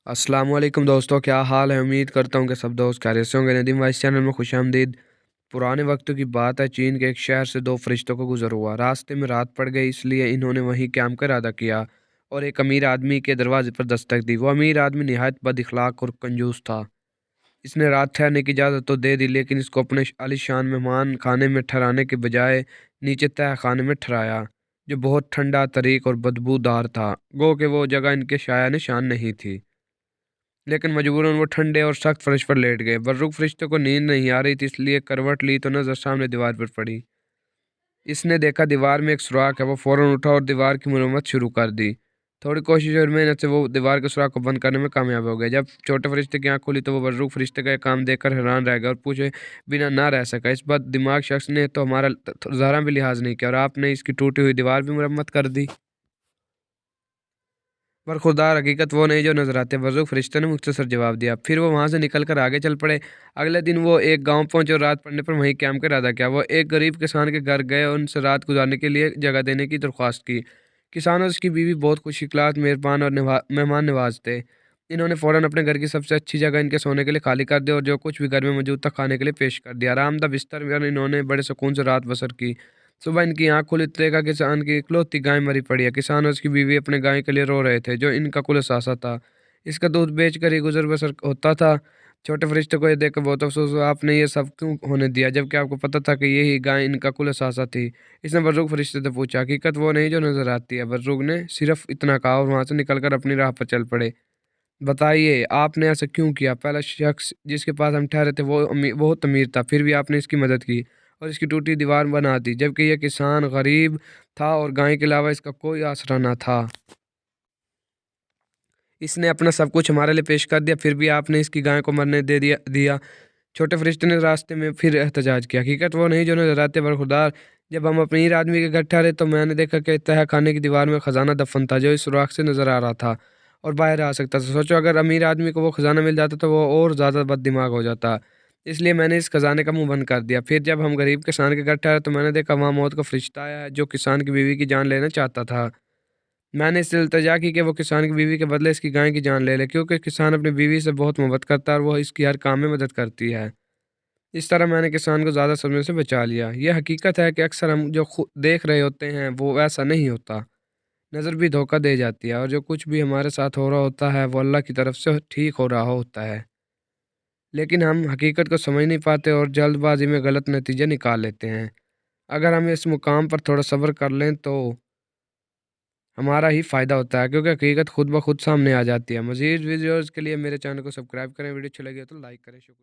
अस्सलाम वालेकुम दोस्तों, क्या हाल है। उम्मीद करता हूँ कि सब दोस्त खैरियत से होंगे। नदीम वाइस चैनल में खुश आमदीद। पुराने वक्तों की बात है, चीन के एक शहर से दो फरिश्तों को गुजर हुआ। रास्ते में रात पड़ गई, इसलिए इन्होंने वहीं कैंप का इरादा किया और एक अमीर आदमी के दरवाजे पर दस्तक दी। वो अमीर आदमी निहायत बद इखलाक और कंजूस था। इसने रात ठहरने की इजाज़त तो दे दी, लेकिन इसको अपने आलीशान मेहमान खाने में ठहराने के बजाय नीचे तह खाने में ठहराया, जो बहुत ठंडा, तरीक और बदबूदार था। गो कि वो जगह इनके शाया निशान नहीं थी, लेकिन मजबूरन वो ठंडे और सख्त फर्श पर लेट गए। बर्रुक फरिश्ते को नींद नहीं आ रही थी, इसलिए करवट ली तो नजर सामने दीवार पर पड़ी। इसने देखा दीवार में एक सुराख है। वो फौरन उठा और दीवार की मरम्मत शुरू कर दी। थोड़ी कोशिश और मेहनत से वो दीवार के सुराख को बंद करने में कामयाब हो गए। जब छोटे फरिश्ते की आंख खुली तो वो बर्रुक फरिश्ते का ये काम देखकर हैरान रह गया और पूछे बिना ना रह सका, इस बद दिमाग शख्स ने तो हमारा ज़रा भी लिहाज नहीं किया और आपने इसकी टूटी हुई दीवार भी मरम्मत कर दी। पर खुदा हकीकत वो नहीं जो नजर आते, बुजुर्ग फरिश्ते ने मुख्तसर जवाब दिया। फिर वो वहाँ से निकल कर आगे चल पड़े। अगले दिन वो एक गांव पहुंचे और रात पड़ने पर वहीं कैंप का इरादा किया। वो एक गरीब किसान के घर गए और उनसे रात गुजारने के लिए जगह देने की दरख्वास्त की। किसान और उसकी बीवी बहुत खुश इखलाक, मेहरबान और मेहमान नवाज थे। इन्होंने फ़ौरन अपने घर की सबसे अच्छी जगह इनके सोने के लिए खाली कर दी और जो कुछ भी घर में मौजूद था खाने के लिए पेश कर दिया। आरामदा बिस्तर में इन्होंने बड़े सुकून से रात बसर की। सुबह इनकी आँख खुली तो देखा किसान की इकलौती गाय मरी पड़ी है। किसान और उसकी बीवी अपने गाय के लिए रो रहे थे, जो इनका कुल असासा था। इसका दूध बेचकर ही गुजर बसर होता था। छोटे फरिश्ते को ये देखकर बहुत अफसोस हुआ, आपने ये सब क्यों होने दिया, जबकि आपको पता था कि यही गाय इनका कुल असासा थी। इसने बर्रुक फरिश्ते से पूछा, हकीकत वो नहीं जो नजर आती है। बर्रुक ने सिर्फ इतना कहा और वहां से निकलकर अपनी राह पर चल पड़े। बताइए, आपने ऐसा क्यों किया? पहला शख्स जिसके पास हम ठहरे थे वो बहुत अमीर था, फिर भी आपने इसकी मदद की और इसकी टूटी दीवार बना दी, जबकि यह किसान गरीब था और गाय के अलावा इसका कोई आसरा न था। इसने अपना सब कुछ हमारे लिए पेश कर दिया, फिर भी आपने इसकी गाय को मरने दे दिया। छोटे फरिश्ते ने रास्ते में फिर एहतजाज किया, हकीकत वो नहीं जो नजर आते बरखुरदार। जब हम अपने अमीर आदमी के घर ठहरे तो मैंने देखा कि तह खाने की दीवार में खजाना दफन था, जो इस सुराख से नजर आ रहा था और बाहर आ सकता था। सोचो अगर अमीर आदमी को वो खजाना मिल जाता तो वो और ज़्यादा बददिमाग हो जाता। इसलिए मैंने इस खजाने का मुंह बंद कर दिया। फिर जब हम गरीब किसान के घर ठहरे तो मैंने देखा वहाँ मौत का फरिश्ता आया है, जो किसान की बीवी की जान लेना चाहता था। मैंने इससे इल्तजा की कि वो किसान की बीवी के बदले इसकी गाय की जान ले ले, क्योंकि किसान अपनी बीवी से बहुत मोहब्बत करता है और वो इसकी हर काम में मदद करती है। इस तरह मैंने किसान को ज़्यादा सदमे से बचा लिया। यह हकीकत है कि अक्सर हम जो खुद देख रहे होते हैं वो वैसा नहीं होता। नज़र भी धोखा दे जाती है और जो कुछ भी हमारे साथ हो रहा होता है वो अल्लाह की तरफ से ठीक हो रहा होता है। लेकिन हम हकीकत को समझ नहीं पाते और जल्दबाजी में गलत नतीजे निकाल लेते हैं। अगर हम इस मुकाम पर थोड़ा सब्र कर लें तो हमारा ही फ़ायदा होता है, क्योंकि हकीकत खुद ब खुद सामने आ जाती है। मज़ीद वीडियोज़ के लिए मेरे चैनल को सब्सक्राइब करें। वीडियो अच्छी लगी हो तो लाइक करें। शुक्रिया।